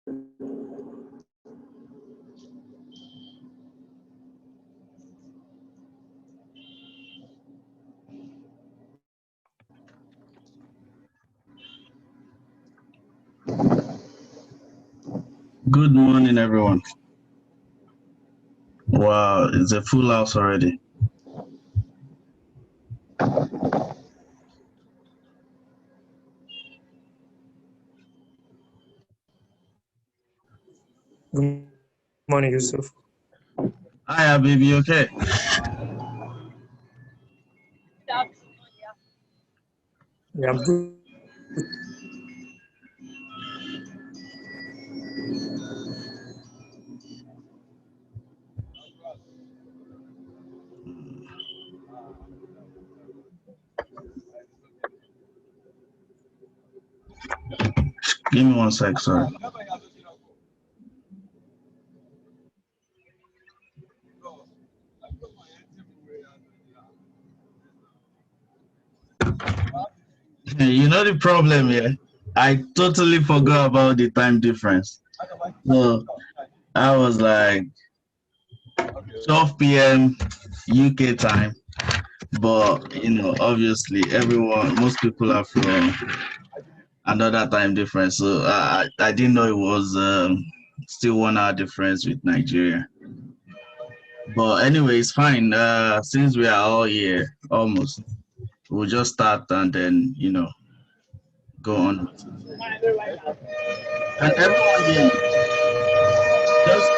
Good morning, everyone. Wow, it's a full house already. Good morning, Yusuf. Hi, baby. Okay. Yeah, I'm good. Give me 1 sec, sorry. You know the problem here? I totally forgot about the time difference. So I was like 12 p.m. UK time, but obviously most people are from another time difference. So I didn't know it was still 1 hour difference with Nigeria. But anyway, it's fine. Since we are all here, almost, we'll just start and then go on. And everyone here, just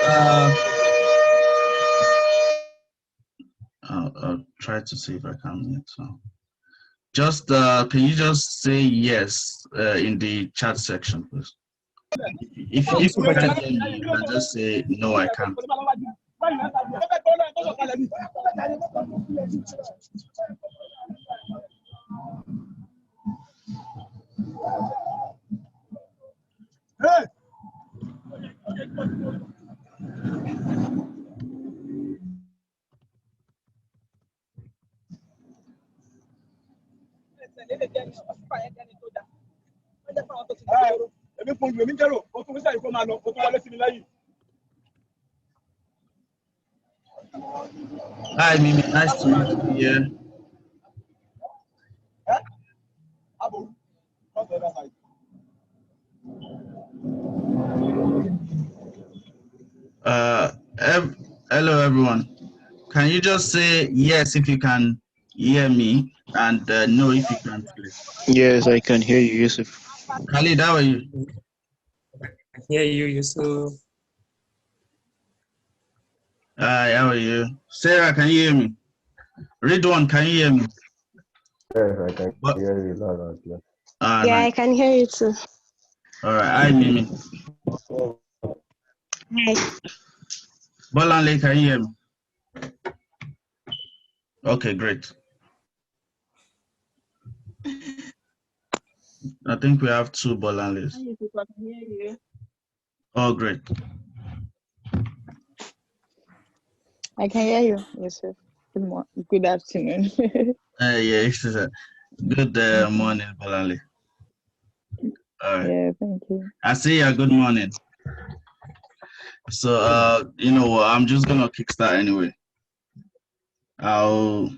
I'll try to see if I can mute. So just can you just say yes in the chat section, please? If you can't hear me, you can just say no, I can't. Hey! Hi, Mimi. Nice to meet you here. Hello, everyone. Can you just say yes if you can hear me, and no if you can't, please? Yes, I can hear you, Yusuf. Khalid, how are you? I hear you, Yusuf. Hi, how are you? Sarah, can you hear me? Ridwan, can you hear me? Yes, I can hear you loud and clear. Yeah, nice. I can hear you too. All right, hi, Mimi. Hi. Bolanle, can you hear me? Okay, great. I think we have 2 Bolanles. Oh, great. I can hear you, Yusuf. Good morning. Good afternoon. Yeah, it's good morning, Bolanle. All right. Yeah, thank you. I see you. Good morning. So, you know what? I'm just gonna kickstart anyway. I'll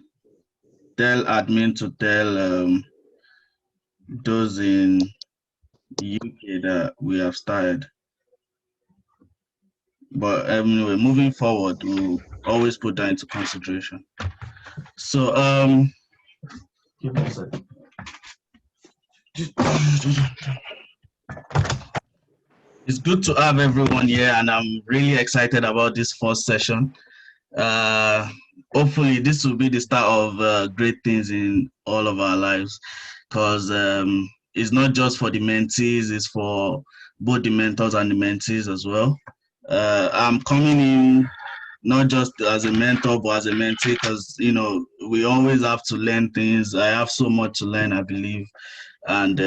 tell admin to tell those in UK that we have started. But anyway, moving forward, we'll always put that into consideration. So, give me a second. It's good to have everyone here, and I'm really excited about this first session. Hopefully, this will be the start of great things in all of our lives, because it's not just for the mentees, it's for both the mentors and the mentees as well. I'm coming in not just as a mentor, but as a mentee, because, we always have to learn things. I have so much to learn, I believe. And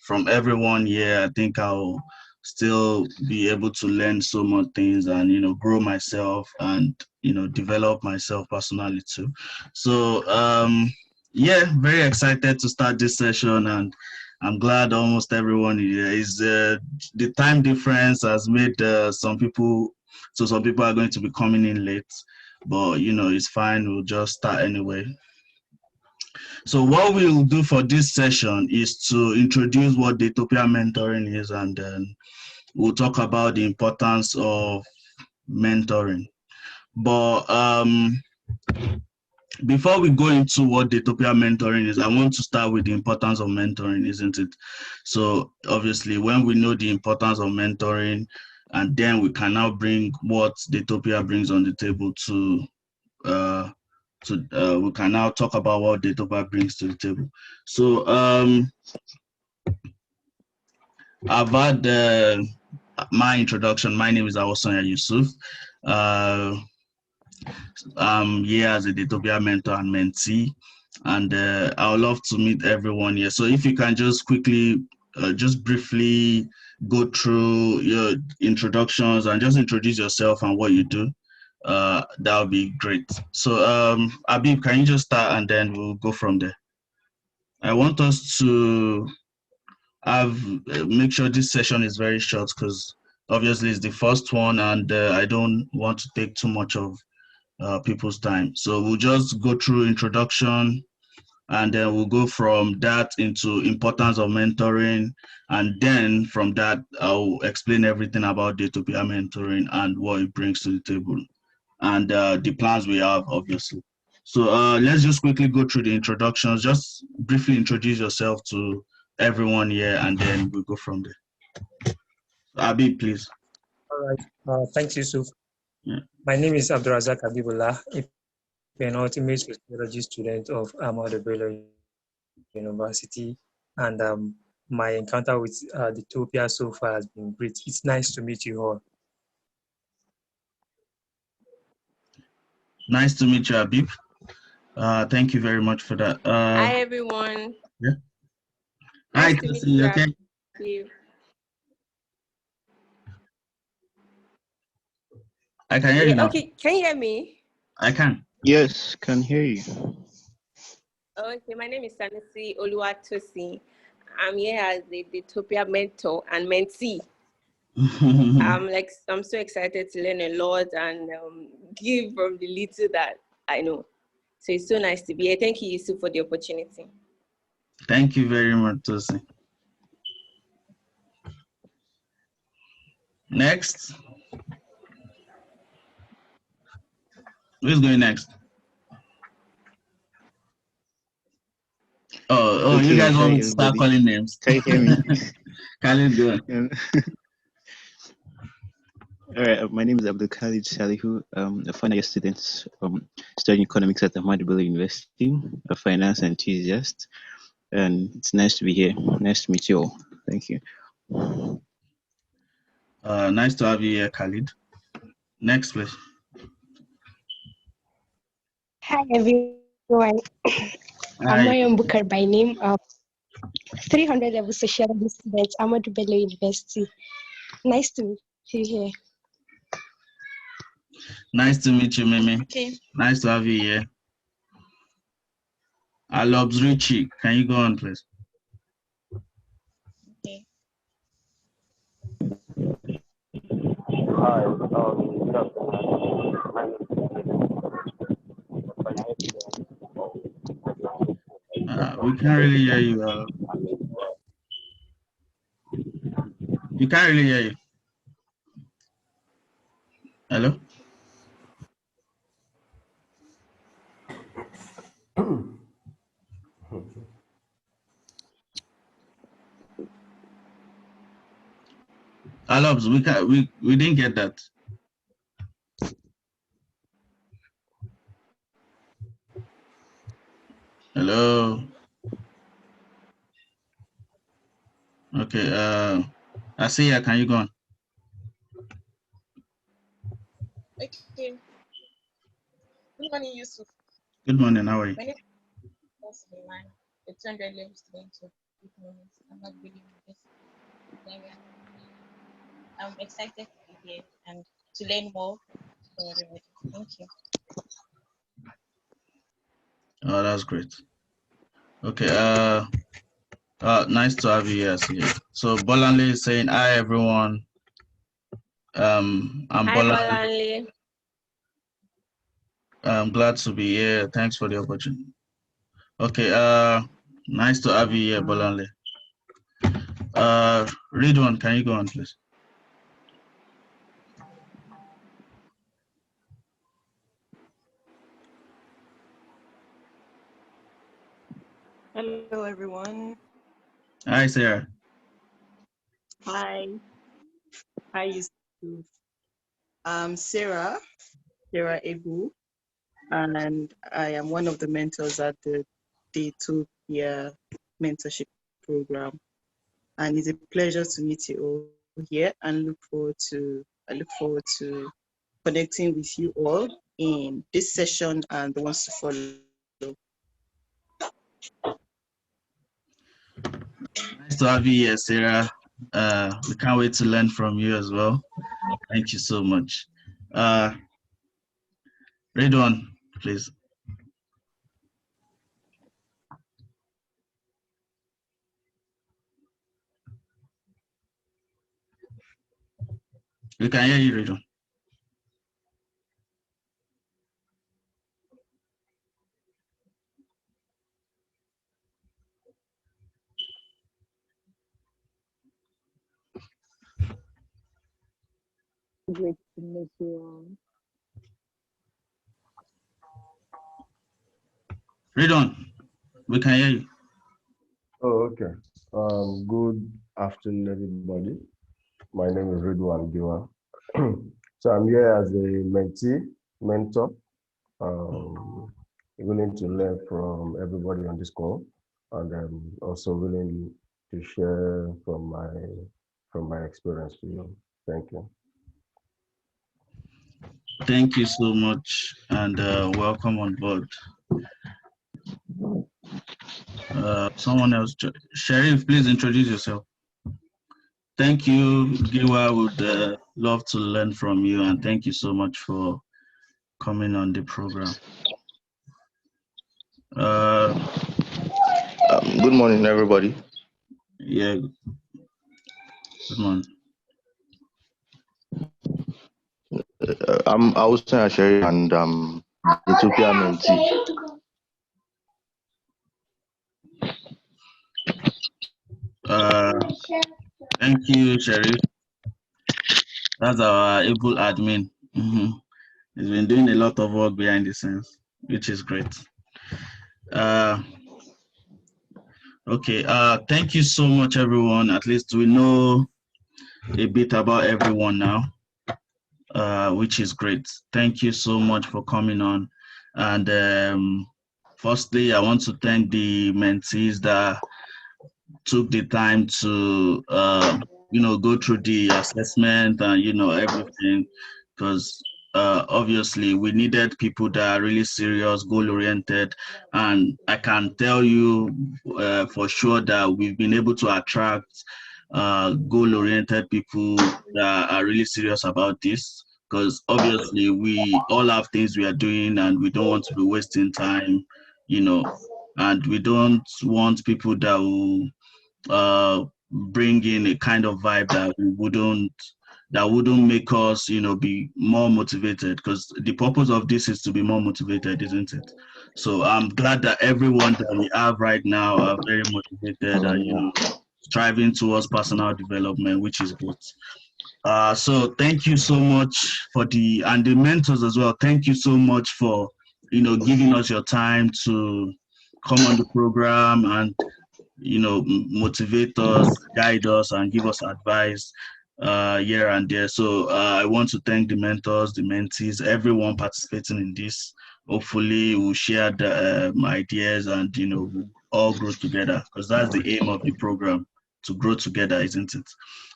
from everyone here, I think I'll still be able to learn so much things and, grow myself and, develop myself personally too. So, yeah, very excited to start this session. And I'm glad almost everyone here is. The time difference has made some people are going to be coming in late, but it's fine. We'll just start anyway. So what we'll do for this session is to introduce what Daytopia mentoring is, and then we'll talk about the importance of mentoring. But before we go into what Daytopia mentoring is, I want to start with the importance of mentoring, isn't it? So obviously, when we know the importance of mentoring, and then we can now bring what Daytopia brings on the table we can now talk about what Daytopia brings to the table. So I've had my introduction. My name is Awosonya Yusuf. I'm here as a Daytopia mentor and mentee, and I would love to meet everyone here. So if you can just quickly, just briefly go through your introductions and just introduce yourself and what you do, that would be great. So Abib, can you just start and then we'll go from there? I want us to make sure this session is very short because obviously it's the first one, and I don't want to take too much of people's time. So we'll just go through introduction, and then we'll go from that into importance of mentoring, and then from that I'll explain everything about Daytopia mentoring and what it brings to the table, and the plans we have, obviously. So let's just quickly go through the introductions. Just briefly introduce yourself to everyone here, and then we'll go from there. Abi, please. All right. Thanks, Yusuf. Yeah. My name is Abdurazak Abibullah, an ultimate sociology student of Ahmadu Bello University, and my encounter with Daytopia so far has been great. It's nice to meet you all. Nice to meet you, Abib. Thank you very much for that. Hi, everyone. Yeah. Nice Hi, to meet Cassie, you. okay? I can hear you now. Okay, can you hear me? I can. Yes, can hear you. Okay, my name is Sanusi Oluwatosi. I'm here as a Daytopia mentor and mentee. I'm so excited to learn a lot and give from the little that I know. So it's so nice to be here. Thank you, Yusuf, for the opportunity. Thank you very much, Tosi. Next. Who's going next? Oh, Okay, you guys want hi, me to start everybody. calling names? Can you hear me? Khalid, go on. All right, my name is Abdul Khalid Salihu. A final year student studying economics at Ahmadu Bello University, a finance enthusiast. And it's nice to be here. Nice to meet you all. Thank you. Nice to have you here, Khalid. Next, please. Hi, everyone. I'm Mariam Bukar by name. 300 level sociology student, Ahmadu Bello University. Nice to meet you here. Nice to meet you, Mimi. Okay. Nice to have you here. Alobs Richie, can you go on, please? Okay. Hi, good afternoon. We can't really hear you. We can't really hear you. Hello? Alobs, we didn't get that. Hello. Okay. Asiya, can you go on? Okay. Good morning, Yusuf. Good morning. How are you? My name is Suleiman, a 200 level student of economics. I'm not really area. I'm excited to be here and to learn more from everybody. Thank you. Oh, that's great. Okay. Nice to have you here. So Bolanle is saying, hi everyone. I'm Hi, Bolanle. Bolanle. I'm glad to be here. Thanks for the opportunity. Okay, nice to have you here, Bolanle. Ridwan, can you go on, please? Hello, everyone. Hi, Sarah. Hi. Hi, Yusuf. I'm Sarah Ebu, and I am one of the mentors at the Daytopia mentorship program. And it's a pleasure to meet you all here, and I look forward to connecting with you all in this session and the ones to follow. Nice to have you here, Sarah. We can't wait to learn from you as well. Thank you so much. Ridwan, please. We can hear you, Ridwan. Great to meet you all. Ridwan, we can hear you. Oh, okay. Good afternoon, everybody. My name is Ridwan Giwa. So I'm here as a mentor, willing to learn from everybody on this call, and I'm also willing to share from my experience to you. Thank you. Thank you so much, and welcome on board. Someone else, Sheriff, please introduce yourself. Thank you, Giwa. Would love to learn from you, and thank you so much for coming on the program. Good morning, everybody. Yeah. Good morning. I'm Austin Asheri, and Daytopia mentee. Thank you, Sheriff. That's our able admin. He's been doing a lot of work behind the scenes, which is great. Okay, thank you so much, everyone. At least we know a bit about everyone now, which is great. Thank you so much for coming on. And firstly, I want to thank the mentees that took the time to, go through the assessment and, everything, because obviously we needed people that are really serious, goal-oriented, and I can tell you for sure that we've been able to attract goal-oriented people that are really serious about this, because obviously we all have things we are doing and we don't want to be wasting time, and we don't want people that will bring in a kind of vibe that wouldn't make us be more motivated, because the purpose of this is to be more motivated, isn't it? So I'm glad that everyone that we have right now are very motivated and striving towards personal development, which is good. So thank you so much and the mentors as well. Thank you so much for giving us your time to come on the program and motivate us, guide us, and give us advice here and there. So I want to thank the mentors, the mentees, everyone participating in this. Hopefully, we'll share the ideas and we'll all grow together, because that's the aim of the program, to grow together, isn't it?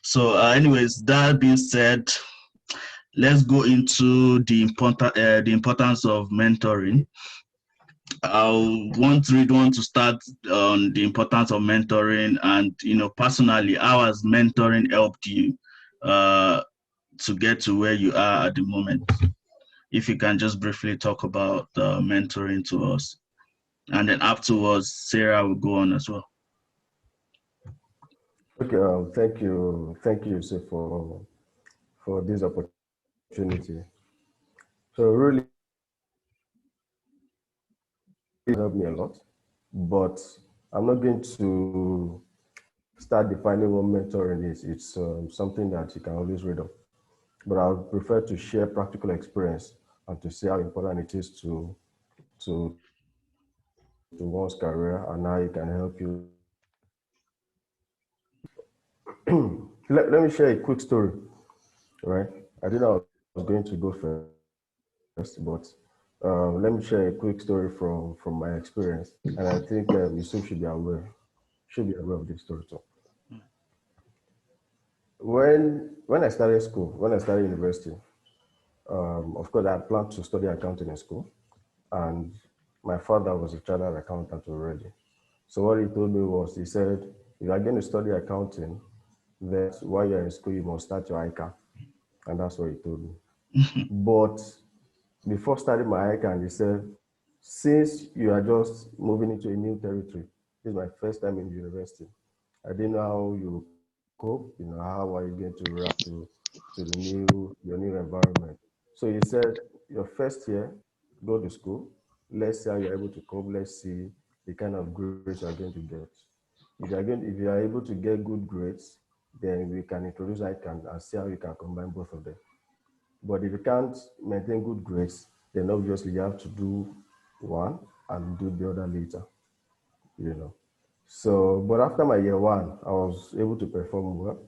So, anyways, that being said, let's go into the importance of mentoring. I want Ridwan to start on the importance of mentoring, and personally, how has mentoring helped you to get to where you are at the moment? If you can just briefly talk about mentoring to us, and then afterwards, Sarah will go on as well. Okay, thank you, sir, for this opportunity. So really it helped me a lot, but I'm not going to start defining what mentoring is. It's something that you can always read up. But I would prefer to share practical experience and to see how important it is to one's career and how it can help you. Let me share a quick story, right? I think I was going to go first, but let me share a quick story from my experience, and I think Yusuf should be aware of this story too. When I started school, when I started university, of course I planned to study accounting in school, and my father was a chartered accountant already. So what he told me was, he said, if you are going to study accounting, then while you're in school, you must start your ICAN. And that's what he told me. But before starting my ICAN, he said, since you are just moving into a new territory, this is my first time in university. I didn't know how you cope, how are you going to react to your new environment. So he said, your first year, go to school. Let's see how you're able to cope. Let's see the kind of grades you're going to get. If you are able to get good grades, then we can introduce ICAN and see how you can combine both of them. But if you can't maintain good grades, then obviously you have to do one and do the other later. So, but after my year one, I was able to perform well.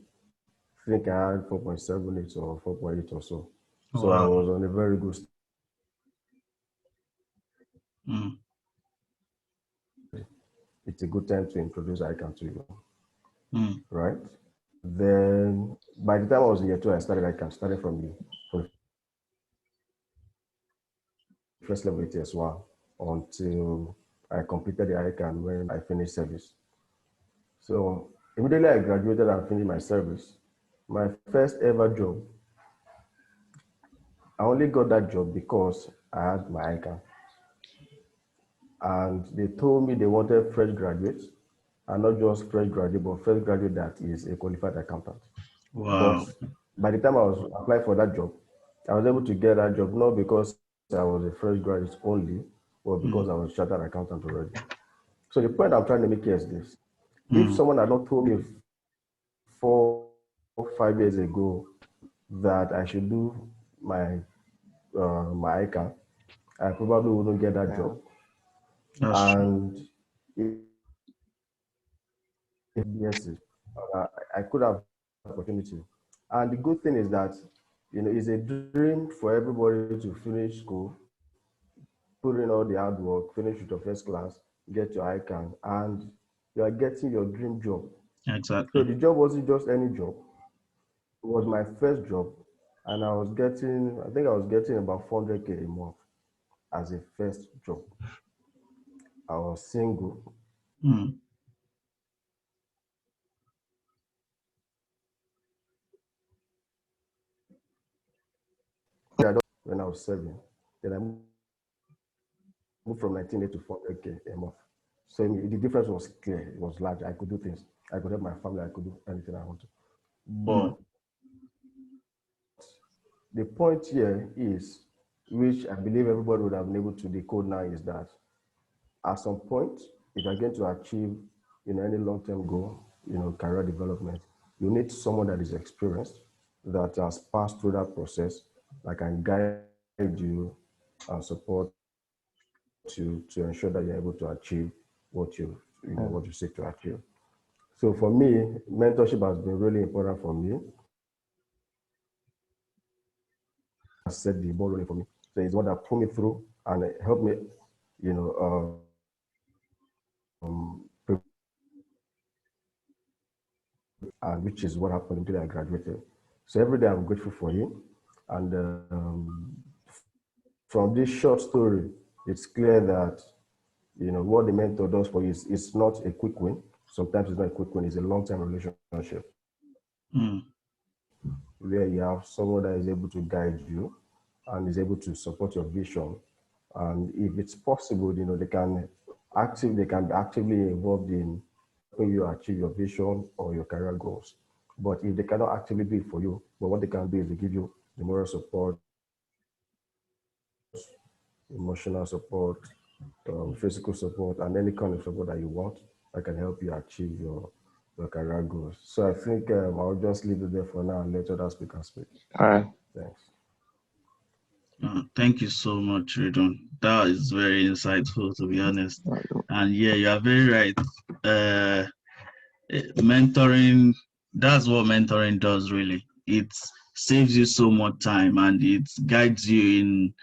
I think I had 4.78 or 4.8 or so. So I was on a very good start. It's a good time to introduce ICAN to you, right? Then by the time I was in year two, I started ICAN, started from the first level ATS1 until I completed the ICAN when I finished service. So immediately I graduated and finished my service. My first ever job, I only got that job because I had my ICAN. And they told me they wanted fresh graduates, and not just fresh graduate, but fresh graduate that is a qualified accountant. Wow. But by the time I was applying for that job, I was able to get that job not because I was a fresh graduate only, but because I was a chartered accountant already. So the point I'm trying to make here is this. If someone had not told me 4 or 5 years ago that I should do my my ICAN, I probably wouldn't get that job. That's true. And yes, I could have opportunity. And the good thing is that, it's a dream for everybody to finish school, put in all the hard work, finish with your first class, get your ICAN, and you are getting your dream job. Exactly. So the job wasn't just any job. It was my first job, and I think I was getting about 400K a month as a first job. I was single. When I was 7, then I moved from 19K to 400K a month. So the difference was clear. It was large. I could do things. I could help my family. I could do anything I wanted. But the point here is, which I believe everybody would have been able to decode now, is that at some point, if you're going to achieve, any long-term goal, career development, you need someone that is experienced, that has passed through that process, that can guide you and support you to ensure that you're able to achieve what what you seek to achieve. So for me, mentorship has been really important for me. Set the ball rolling for me. So it's what that pulled me through and helped me, you know, and which is what happened until I graduated. So every day I'm grateful for him. And from this short story, it's clear that, what the mentor does for you is not a quick win. Sometimes it's not a quick win, it's a long-term relationship where you have someone that is able to guide you and is able to support your vision. And if it's possible, they can be actively involved in you achieve your vision or your career goals. But if they cannot actively do it for you, but what they can do is they give you the moral support, emotional support, physical support, and any kind of support that you want that can help you achieve your career goals. So I think I'll just leave it there for now and let other speakers speak. All right. Thanks. Thank you so much, Redon. That is very insightful, to be honest. And yeah, you are very right. Mentoring, that's what mentoring does, really. It saves you so much time, and it guides you in,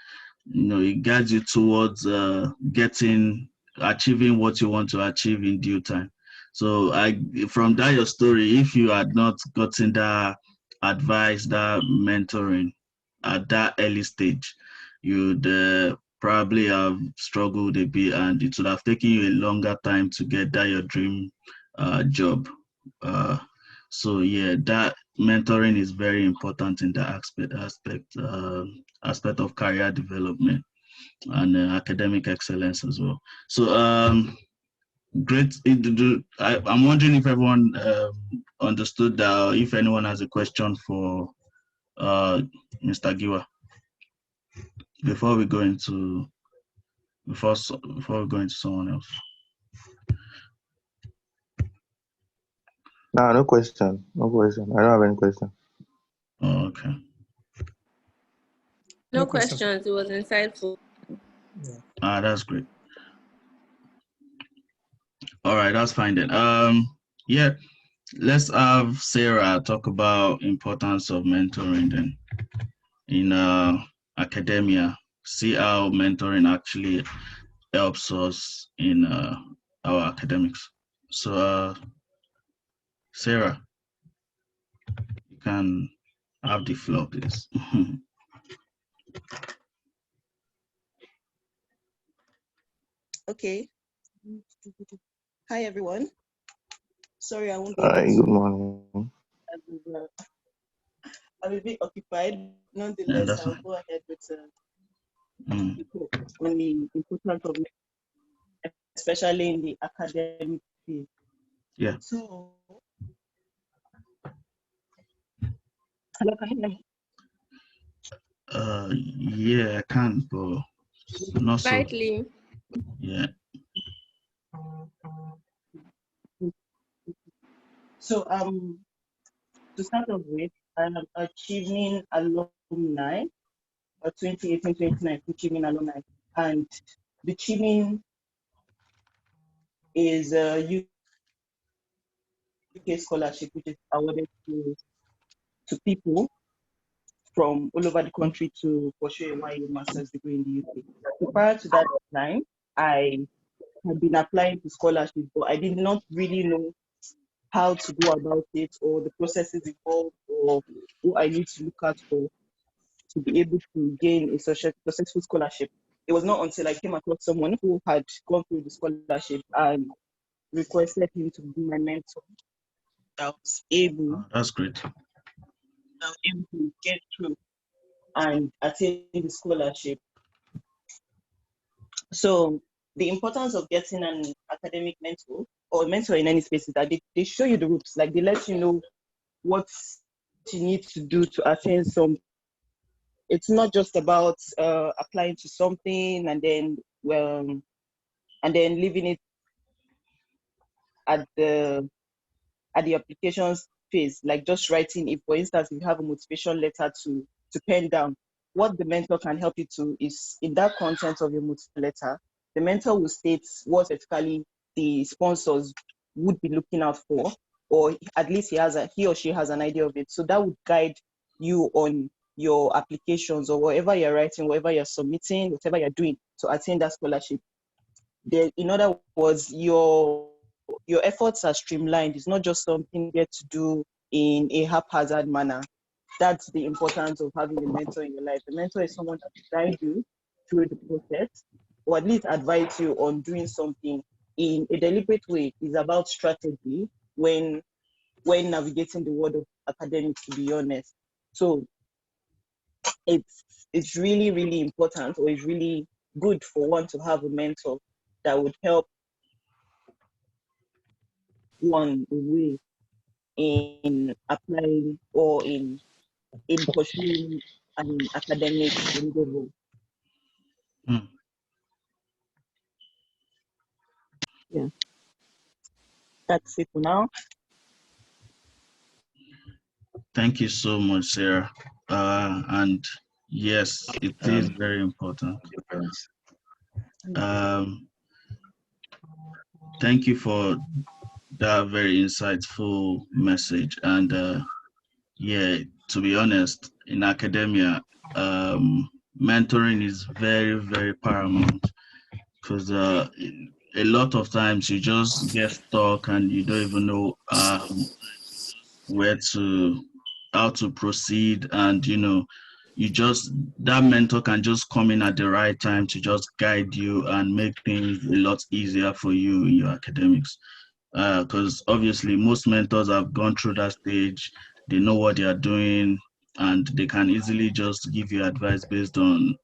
it guides you towards achieving what you want to achieve in due time. So from that your story, if you had not gotten that advice, that mentoring at that early stage, you'd probably have struggled a bit, and it would have taken you a longer time to get that your dream job. So yeah, that mentoring is very important in that aspect of career development and academic excellence as well. So great. I'm wondering if everyone understood that, or if anyone has a question for Mr. Giwa before we go into someone else. No question. No question. I don't have any question. Oh, okay. No questions. It was insightful. Yeah. That's great. All right, that's fine then. Yeah, let's have Sarah talk about importance of mentoring then in academia. See how mentoring actually helps us in our academics. So Sarah, you can have the floor, please. Okay. Hi, everyone. Sorry, I won't be Hi, able good to. morning. I'm a bit occupied. Nonetheless, Yeah, that's I'll fine. go ahead with the talk on the importance of mentoring, especially in the academic field. Yeah. So, hello, can you hear me? Yeah, I can, but not so. Slightly. Yeah. So, to start off with, I'm achieving alumni, 2018-2019 achieving alumni, and the achieving is a UK scholarship, which is awarded to people from all over the country to pursue a YU master's degree in the UK. So prior to that time, I had been applying to scholarships, but I did not really know how to go about it or the processes involved or what I need to look out for to be able to gain a successful scholarship. It was not until I came across someone who had gone through the scholarship and requested him to be my mentor that I was able, that's great. To get through and attain the scholarship. So the importance of getting an academic mentor or mentor in any space is that they show you the ropes, like they let you know what you need to do to attain some. It's not just about applying to something and then leaving it at the applications phase, like just writing. If, for instance, if you have a motivation letter to pen down, what the mentor can help you to is in that content of your motivation letter, the mentor will state what specifically the sponsors would be looking out for, or at least he or she has an idea of it. So that would guide you on your applications or whatever you're writing, whatever you're submitting, whatever you're doing to attain that scholarship. In other words, your efforts are streamlined. It's not just something you get to do in a haphazard manner. That's the importance of having a mentor in your life. The mentor is someone that will guide you through the process, or at least advise you on doing something in a deliberate way. It's about strategy when navigating the world of academics, to be honest. So it's really, really important, or it's really good for one to have a mentor that would help one way in applying or in pursuing an academic endeavor. Yeah, that's it for now. Thank you so much, Sarah. And yes, it is very important. Thank you for that very insightful message. And yeah, to be honest, in academia, mentoring is very, very paramount, because a lot of times you just get stuck and you don't even know how to proceed, and you just, that mentor can just come in at the right time to just guide you and make things a lot easier for you in your academics. Because obviously most mentors have gone through that stage, they know what they are doing, and they can easily just give you advice based on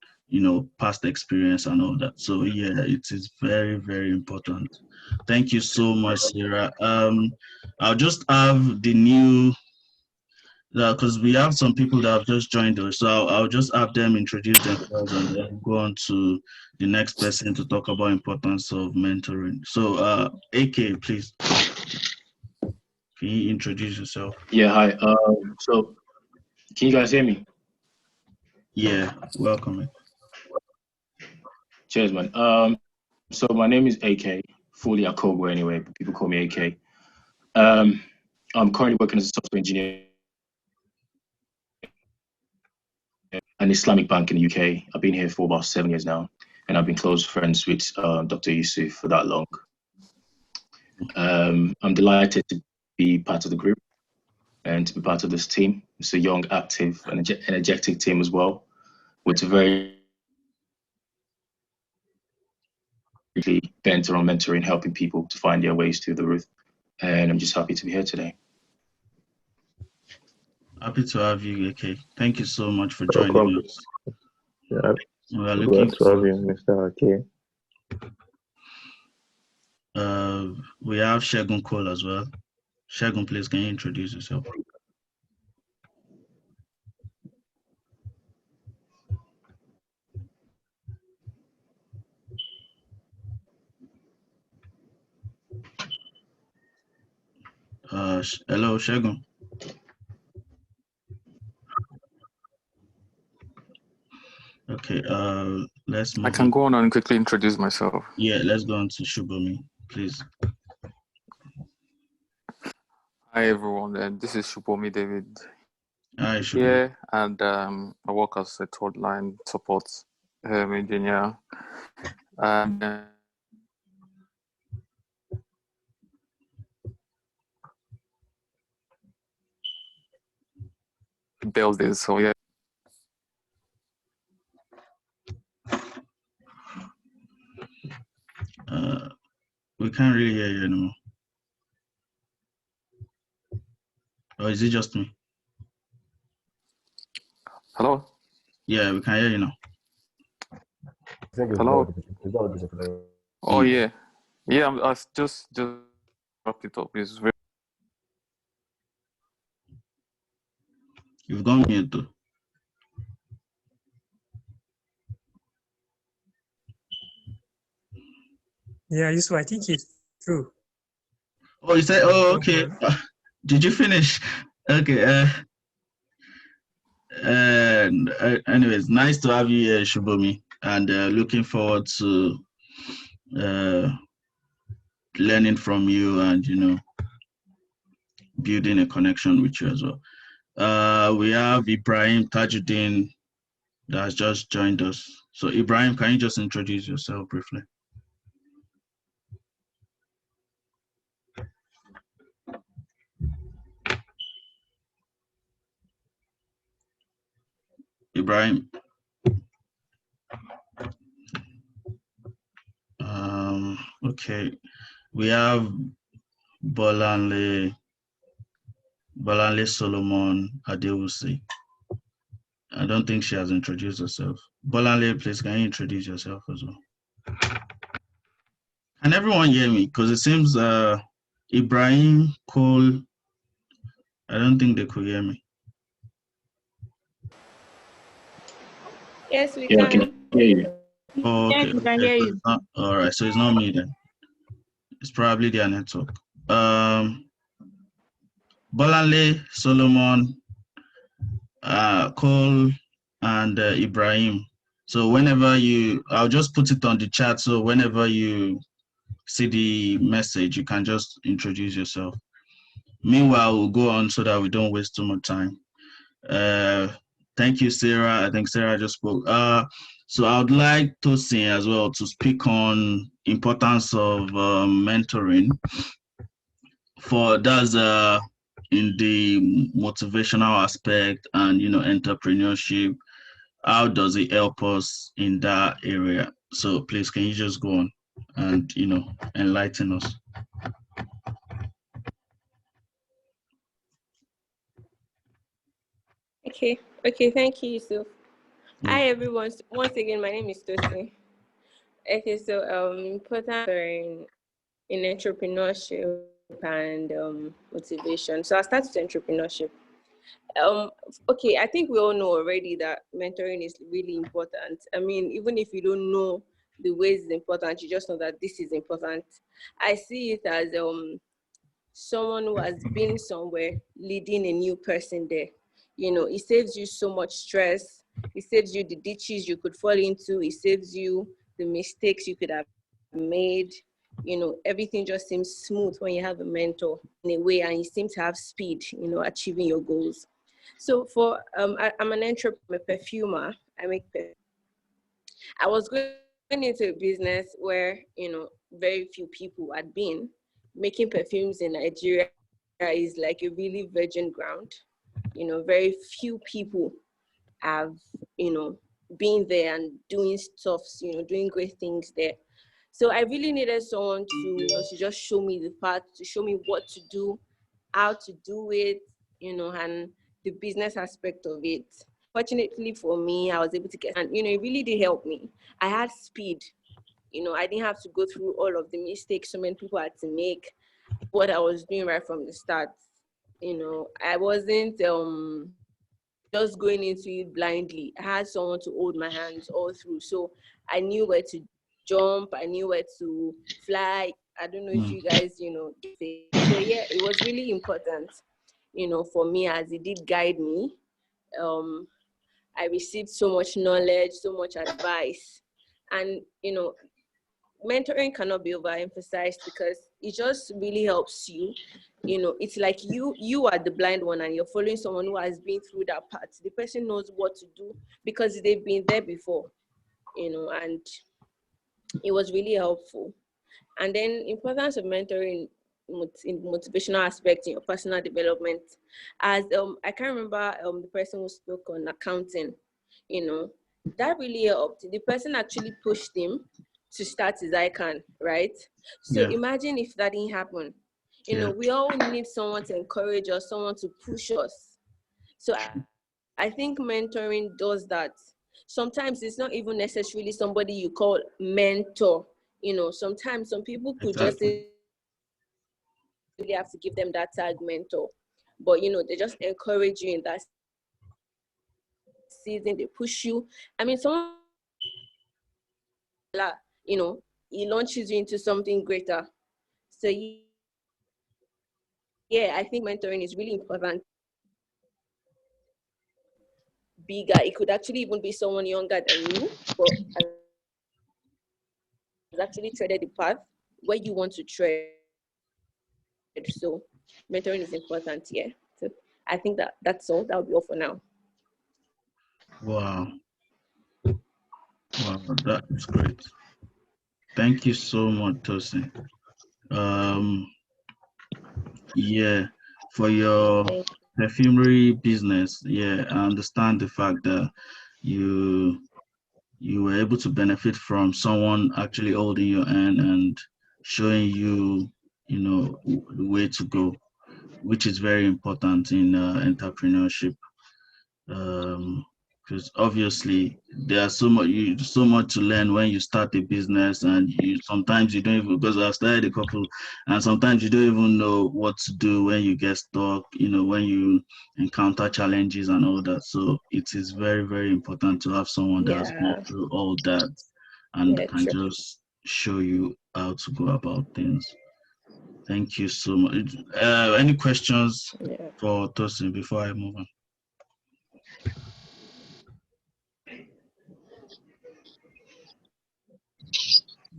past experience and all that. So yeah, it is very, very important. Thank you so much, Sarah. I'll just have the new, because we have some people that have just joined us, so I'll just have them introduce themselves and then go on to the next person to talk about importance of mentoring. So AK, please, can you introduce yourself? Yeah, hi. So can you guys hear me? Yeah, welcome. Cheers, man. So my name is AK, fully Akogwe anyway, but people call me AK. I'm currently working as a software engineer at an Islamic bank in the UK. I've been here for about 7 years now, and I've been close friends with Dr. Yusuf for that long. I'm delighted to be part of the group and to be part of this team. It's a young, active, and energetic team as well, with a very bent around mentoring, helping people to find their ways through the roof. And I'm just happy to be here today. Happy to have you, AK. Thank you so much for joining us. Yeah, we are looking to have you, Mr. AK. We have Shegun Cole as well. Shegun, please, can you introduce yourself? Hello, Shegun. Okay, let's move I can go on and quickly introduce myself. Yeah, let's go on to Shubomi, please. Hi, everyone. This is Shubomi David. Hi, Shubomi. Here, and I work as a third line support engineer. And building, so yeah. We can't really hear you anymore. Or is it just me? Hello? Yeah, we can hear you now. Hello? Oh, yeah. Yeah, I just wrapped it up. It's very... You've gone mute though. Yeah, Yusuf, I think it's true. Oh, you said, oh, okay. Did you finish? Okay. Anyways, nice to have you here, Shubomi, and looking forward to learning from you and, building a connection with you as well. We have Ibrahim Tajuddin that has just joined us. So Ibrahim, can you just introduce yourself briefly? Ibrahim. Okay. We have Bolanle Solomon Adewusi. I don't think she has introduced herself. Bolanle, please, can you introduce yourself as well? Can everyone hear me? Because it seems Ibrahim, Cole. I don't think they could hear me. Yes, we Yeah, I can. can hear you. Oh, okay. Yes, we can Okay. hear So you. it's not, all right. So it's not me then. It's probably their network. Bolanle, Solomon, Cole, and Ibrahim. So whenever I'll just put it on the chat. So whenever you see the message, you can just introduce yourself. Meanwhile, we'll go on so that we don't waste too much time. Thank you, Sarah. I think Sarah just spoke. So I would like Tosin as well to speak on importance of mentoring for that's in the motivational aspect and entrepreneurship. How does it help us in that area? So please, can you just go on and enlighten us? Okay. Okay. Thank you, Yusuf. Hi, everyone. Once again, my name is Tosin. Okay. So, important in entrepreneurship and motivation. So I'll start with entrepreneurship. Okay, I think we all know already that mentoring is really important. I mean, even if you don't know the ways it's important, you just know that this is important. I see it as someone who has been somewhere leading a new person there. It saves you so much stress. It saves you the ditches you could fall into. It saves you the mistakes you could have made. Everything just seems smooth when you have a mentor in a way, and you seem to have speed, achieving your goals. So I'm an entrepreneur, a perfumer. I make perfume. I was going into a business where, very few people had been. Making perfumes in Nigeria is like a really virgin ground. Very few people have, been there and doing stuff, doing great things there. So I really needed someone to just show me the path, to show me what to do, how to do it, and the business aspect of it. Fortunately for me, I was able to get, and it really did help me. I had speed. I didn't have to go through all of the mistakes so many people had to make. What I was doing right from the start, I wasn't just going into it blindly. I had someone to hold my hands all through, so I knew where to jump. I knew where to fly. I don't know if you guys, get it. So yeah, it was really important, for me, as it did guide me. I received so much knowledge, so much advice, and mentoring cannot be overemphasized because it just really helps you. It's like you are the blind one and you're following someone who has been through that part. The person knows what to do because they've been there before, and it was really helpful. And then importance of mentoring in motivational aspect in your personal development. As I can't remember the person who spoke on accounting, that really helped. The person actually pushed him to start his icon, right? So Yeah. imagine if that didn't happen. Yeah. We all need someone to encourage us, someone to push us. So I think mentoring does that. Sometimes it's not even necessarily somebody you call mentor. Sometimes some people could just Exactly. really have to give them that tag mentor. But they just encourage you in that season, they push you. I mean, someone, he launches you into something greater. So yeah, I think mentoring is really important. Bigger, it could actually even be someone younger than you, but has actually treaded the path where you want to tread. So mentoring is important, yeah. So I think that's all. That'll be all for now. Wow. Wow, that is great. Thank you so much, Tosin. Yeah, for your perfumery business, yeah, I understand the fact that you were able to benefit from someone actually holding your hand and showing you, the way to go, which is very important in entrepreneurship. Um, because obviously there's so much to learn when you start a business, and sometimes you don't even, because I've started a couple, and sometimes you don't even know what to do when you get stuck, when you encounter challenges and all that. So it is very, very important to have someone that has gone Yeah. through all that and Yeah, can true. just show you how to go about things. Thank you so much. Any questions for Tosin before I move on?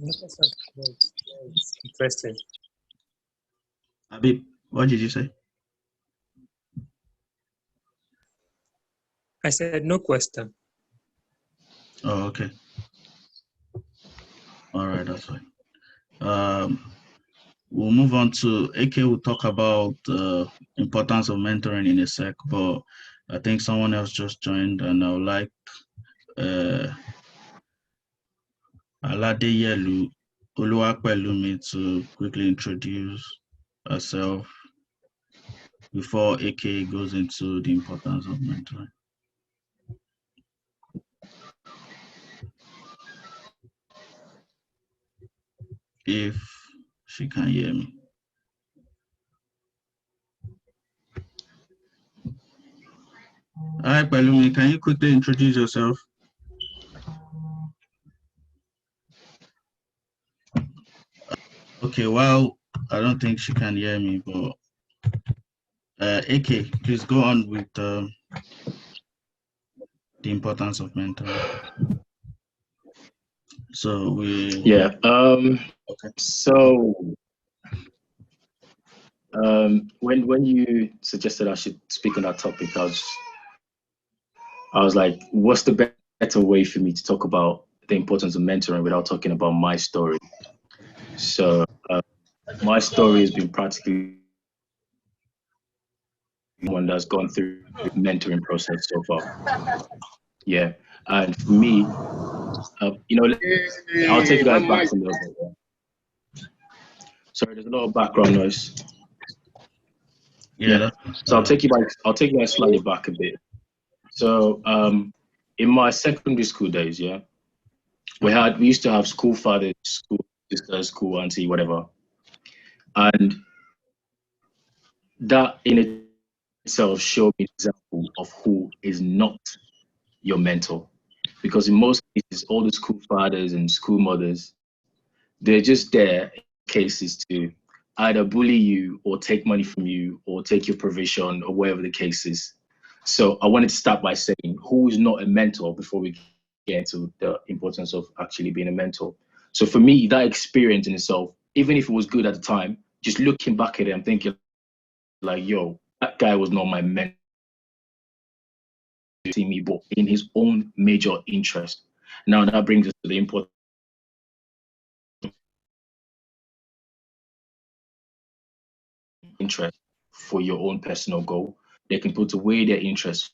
It's interesting. Abib, what did you say? I said no question. Oh, okay. All right, that's fine. We'll move on to AK. Will talk about the importance of mentoring in a sec, but I think someone else just joined, and I would like Aladeyelu Oluwapelumi to quickly introduce herself before AK goes into the importance of mentoring. If she can hear me. Hi, Pelumi, can you quickly introduce yourself? Okay, well, I don't think she can hear me, but AK, please go on with the importance of mentoring. So Yeah. Okay. So when you suggested I should speak on that topic, I was like, what's the better way for me to talk about the importance of mentoring without talking about my story? So my story has been practically one that's gone through the mentoring process so far. Yeah, and for me, I'll take you guys back a little bit. Sorry, there's a lot of background noise. Yeah. So I'll take you guys slightly back a bit. So in my secondary school days, yeah, we used to have school fathers, school sisters, school auntie, whatever. And that in itself showed me an example of who is not your mentor. Because in most cases, all the school fathers and school mothers, they're just there in cases to either bully you or take money from you or take your provision or whatever the case is. So I wanted to start by saying who is not a mentor before we get into the importance of actually being a mentor. So for me, that experience in itself, even if it was good at the time, just looking back at it, I'm thinking like, yo, that guy was not my mentor to me, but in his own major interest. Now that brings us to the important interest for your own personal goal. They can put away their interest.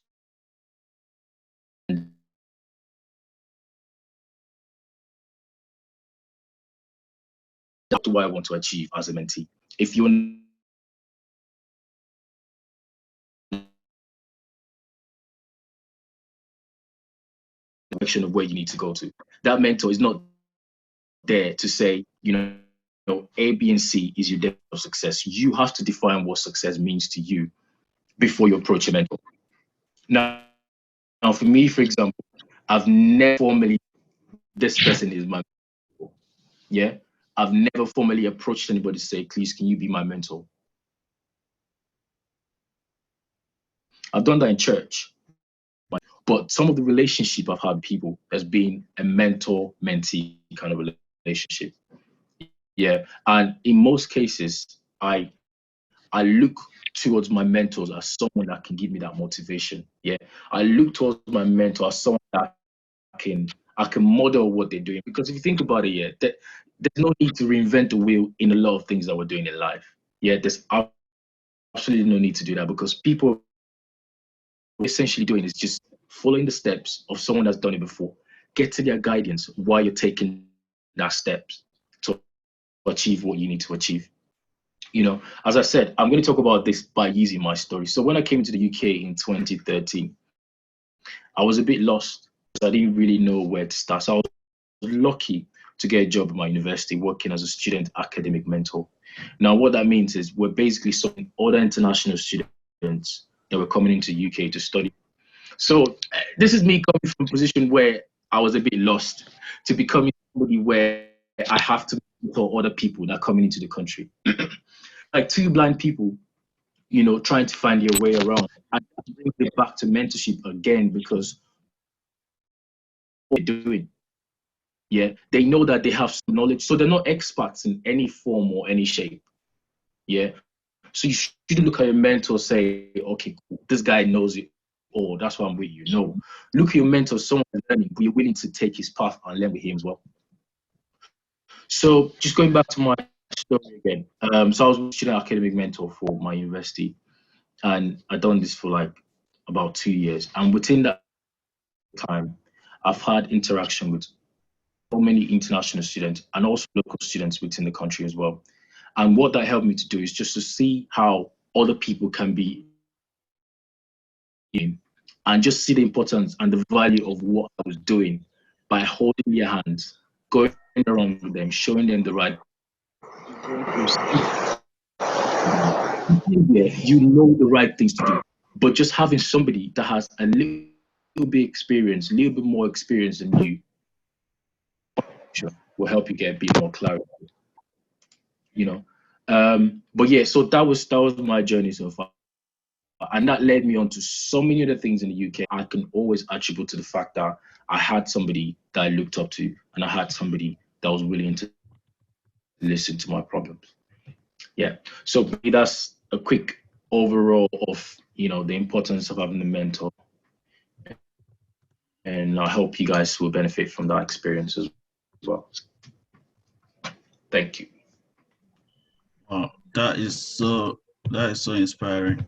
That's what I want to achieve as a mentee. If you're direction of where you need to go to, that mentor is not there to say, A, B, and C is your definition of success. You have to define what success means to you before you approach a mentor. Now for me, for example, I've never formally, this person is my mentor. Yeah, I've never formally approached anybody to say, please, can you be my mentor? I've done that in church, but some of the relationship I've had with people has been a mentor-mentee kind of relationship. Yeah, and in most cases, I look towards my mentors as someone that can give me that motivation. Yeah, I look towards my mentor as someone that I can model what they're doing. Because if you think about it, yeah, there's no need to reinvent the wheel in a lot of things that we're doing in life. Yeah, there's absolutely no need to do that because people essentially doing is just following the steps of someone that's done it before. Get to their guidance while you're taking that steps to achieve what you need to achieve. As I said, I'm going to talk about this by using my story. So when I came to the UK in 2013, I was a bit lost. I didn't really know where to start. So I was lucky to get a job at my university working as a student academic mentor. Now, what that means is we're basically supporting other international students that were coming into UK to study. So this is me coming from a position where I was a bit lost to becoming somebody where I have to mentor other people that are coming into the country. Like two blind people, you know, trying to find your way around. And bring it back to mentorship again, because what they're doing, yeah, they know that they have some knowledge, so they're not experts in any form or any shape, yeah. So you shouldn't look at your mentor and say, okay, cool, this guy knows it all, that's why I'm with you. No, look at your mentor, someone learning, but you're willing to take his path and learn with him as well. So just going back to my story again, so I was a student academic mentor for my university, and I've done this for like about 2 years, and within that time, I've had interaction with so many international students and also local students within the country as well. And what that helped me to do is just to see how other people can be in, and just see the importance and the value of what I was doing by holding their hands, going around with them, showing them the right. Yeah, you know the right things to do, but just having somebody that has a little bit experience, a little bit more experience than you, sure, will help you get a bit more clarity. You know, but yeah, so that was my journey so far, and that led me on to so many other things in the UK. I can always attribute to the fact that I had somebody that I looked up to, and I had somebody that was willing to listen to my problems. Yeah, so that's a quick overall of, you know, the importance of having a mentor, and I hope you guys will benefit from that experience as well. Thank you. Wow, that is so inspiring.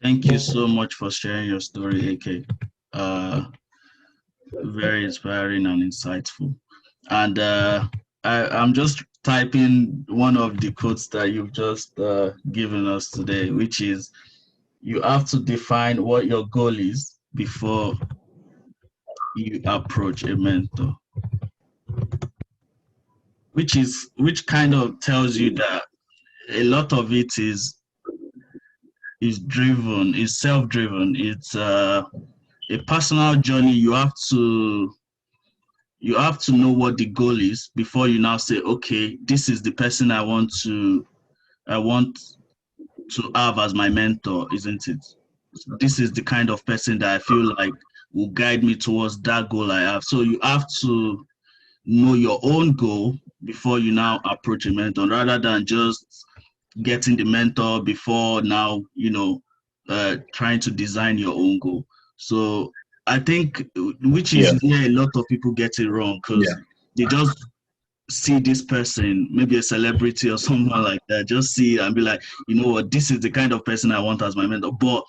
Thank you so much for sharing your story, AK. Very inspiring and insightful. And I'm just typing one of the quotes that you've just given us today, which is, you have to define what your goal is before you approach a mentor. Which kind of tells you that a lot of it is self-driven. It's a personal journey. You have to know what the goal is before you now say, okay, this is the person I want to have as my mentor, isn't it? This is the kind of person that I feel like will guide me towards that goal I have. So you have to know your own goal before you now approach a mentor, rather than just getting the mentor before now, trying to design your own goal. So I think, which is where a lot of people get it wrong, because they just see this person, maybe a celebrity or someone like that, just see it and be like, you know what, this is the kind of person I want as my mentor. But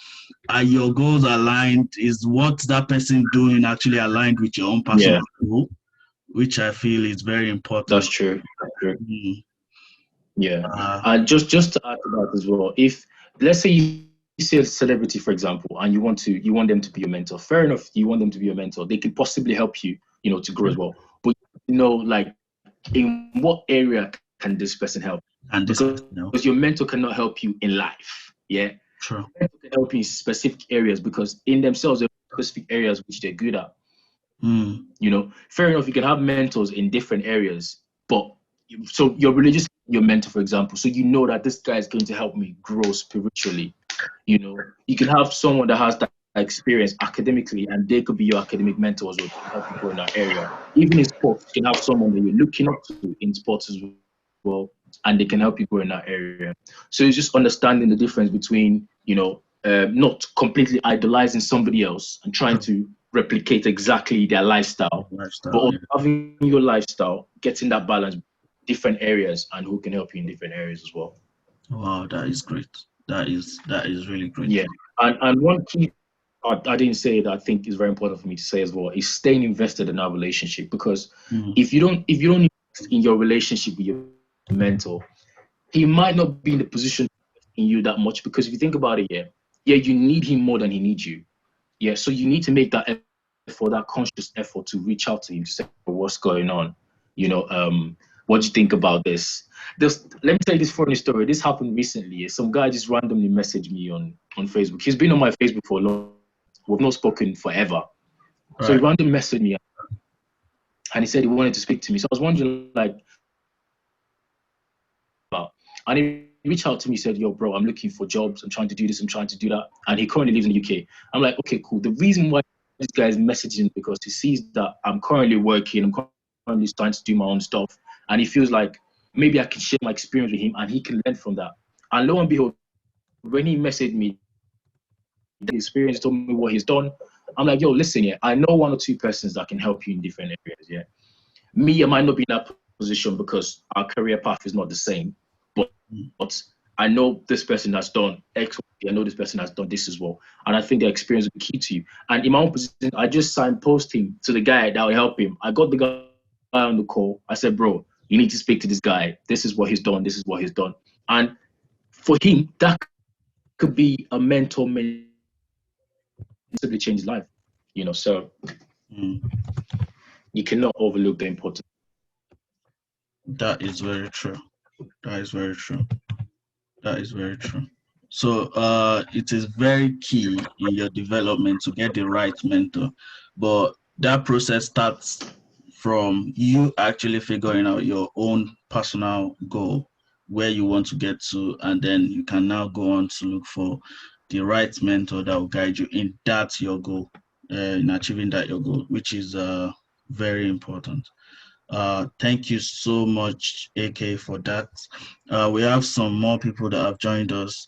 are your goals aligned? Is what that person doing actually aligned with your own personal goal? Which I feel is very important. That's true. Yeah. And just to add to that as well, if let's say you see a celebrity, for example, and you want them to be your mentor, fair enough, you want them to be your mentor, they can possibly help you, to grow as well. But like, in what area can this person help? Because your mentor cannot help you in life. Yeah. True. Mentor can help you in specific areas, because in themselves there are specific areas which they're good at. Fair enough, you can have mentors in different areas, but so your religious, your mentor, for example, so you know that this guy is going to help me grow spiritually. You can have someone that has that experience academically, and they could be your academic mentor as well, to help you grow in that area. Even in sports, you can have someone that you're looking up to in sports as well, and they can help you grow in that area. So it's just understanding the difference between, not completely idolizing somebody else and trying to replicate exactly their lifestyle, but also having your lifestyle, getting that balance, different areas, and who can help you in different areas as well. Wow, that is great. That is really great. Yeah, and one key I didn't say that I think is very important for me to say as well is staying invested in our relationship, because if you don't invest in your relationship with your mentor, he might not be in the position in you that much, because if you think about it, you need him more than he needs you. Yeah, so you need to make that effort, that conscious effort to reach out to him to say what's going on. You know, what do you think about this? Let me tell you this funny story. This happened recently. Some guy just randomly messaged me on Facebook. He's been on my Facebook for a long. We've not spoken forever. So he randomly messaged me and he said he wanted to speak to me. So I was wondering, like, and he reached out to me, he said, yo, bro, I'm looking for jobs. I'm trying to do this, I'm trying to do that. And he currently lives in the UK. I'm like, okay, cool. The reason why this guy is messaging because he sees that I'm currently working, I'm currently starting to do my own stuff. And he feels like maybe I can share my experience with him and he can learn from that. And lo and behold, when he messaged me, the experience told me what he's done. I'm like, yo, listen, yeah, I know one or two persons that can help you in different areas, yeah. Me, I might not be in that position because our career path is not the same, but I know this person has done X, I know this person has done this as well. And I think the experience will be key to you. And in my own position, I just signpost him to the guy that will help him. I got the guy on the call. I said, bro, you need to speak to this guy. This is what he's done. This is what he's done. And for him, that could be a mentor simply change his life. You know, so you cannot overlook the importance. That is very true. That is very true. That is very true. So it is very key in your development to get the right mentor. But that process starts from you actually figuring out your own personal goal, where you want to get to, and then you can now go on to look for the right mentor that will guide you in that your goal, in achieving that your goal, which is very important. Thank you so much, AK, for that. We have some more people that have joined us.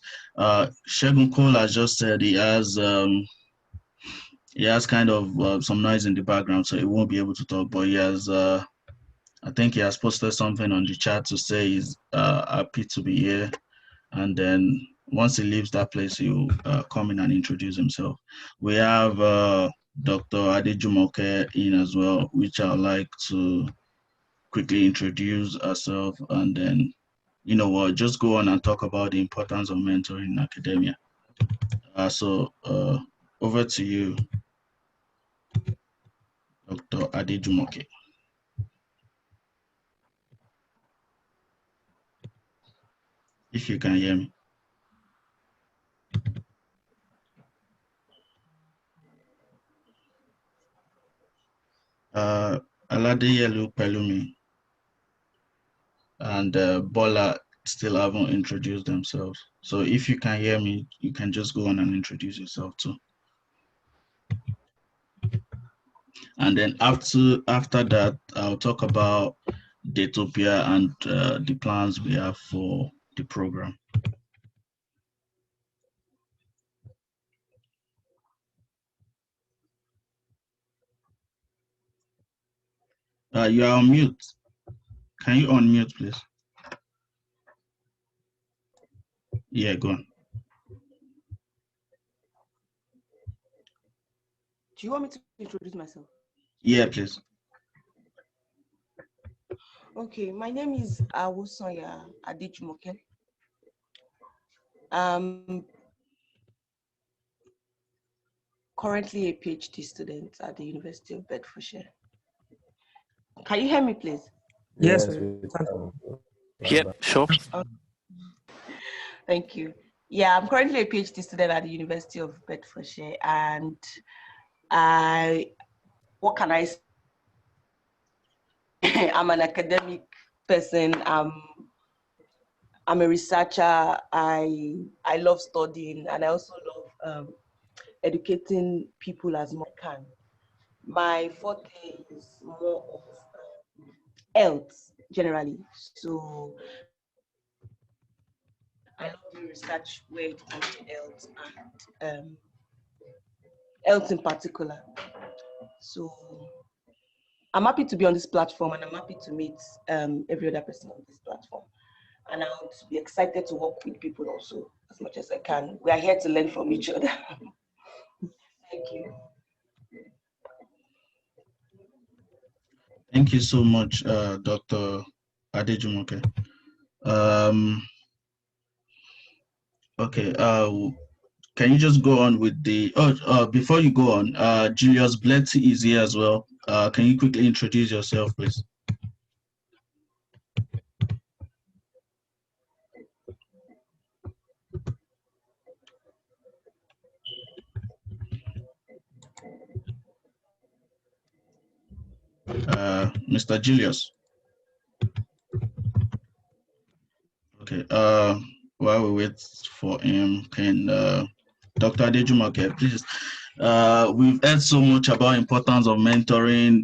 Shegun Cole has just said he has kind of some noise in the background, so he won't be able to talk, but he has, I think he has posted something on the chat to say he's happy to be here. And then once he leaves that place, he'll come in and introduce himself. We have Dr. Adejumoke in as well, which I'd like to quickly introduce ourselves, and then, you know what, just go on and talk about the importance of mentoring in academia. So over to you, Dr. Adejumoke. If you can hear me. Aladeyelu Pelumi and Bola still haven't introduced themselves. So if you can hear me, you can just go on and introduce yourself too. And then after that, I'll talk about Daytopia and the plans we have for the program. You are on mute. Can you unmute, please? Yeah, go on. Do you want me to introduce myself? Yeah, please. Okay, my name is Awusonya Adejumoke. Currently a PhD student at the University of Bedfordshire. Can you hear me, please? Yes. Yep, sure. Thank you. Yeah, I'm currently a PhD student at the University of Bedfordshire, and what can I say? I'm an academic person. I'm a researcher. I love studying, and I also love educating people as much as I can. My forte is more of health generally. So I love doing research where it comes to health and health in particular. So I'm happy to be on this platform, and I'm happy to meet every other person on this platform. And I would be excited to work with people also as much as I can. We are here to learn from each other. Thank you. Thank you so much, Dr. Adejumoke. Okay, can you just go on with the, before you go on, Julius Bletty is here as well. Can you quickly introduce yourself, please? Mr. Julius. Okay, while we wait for him, can Dr. Adejumoke, please. We've heard so much about importance of mentoring.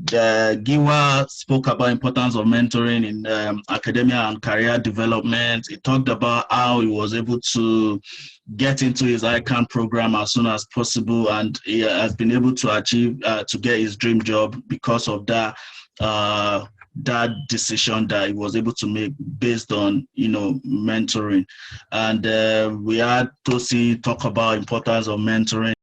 Giwa spoke about importance of mentoring in academia and career development. He talked about how he was able to get into his ICANN program as soon as possible, and he has been able to achieve to get his dream job because of that that decision that he was able to make based on, you know, mentoring. And we had Tosi talk about importance of mentoring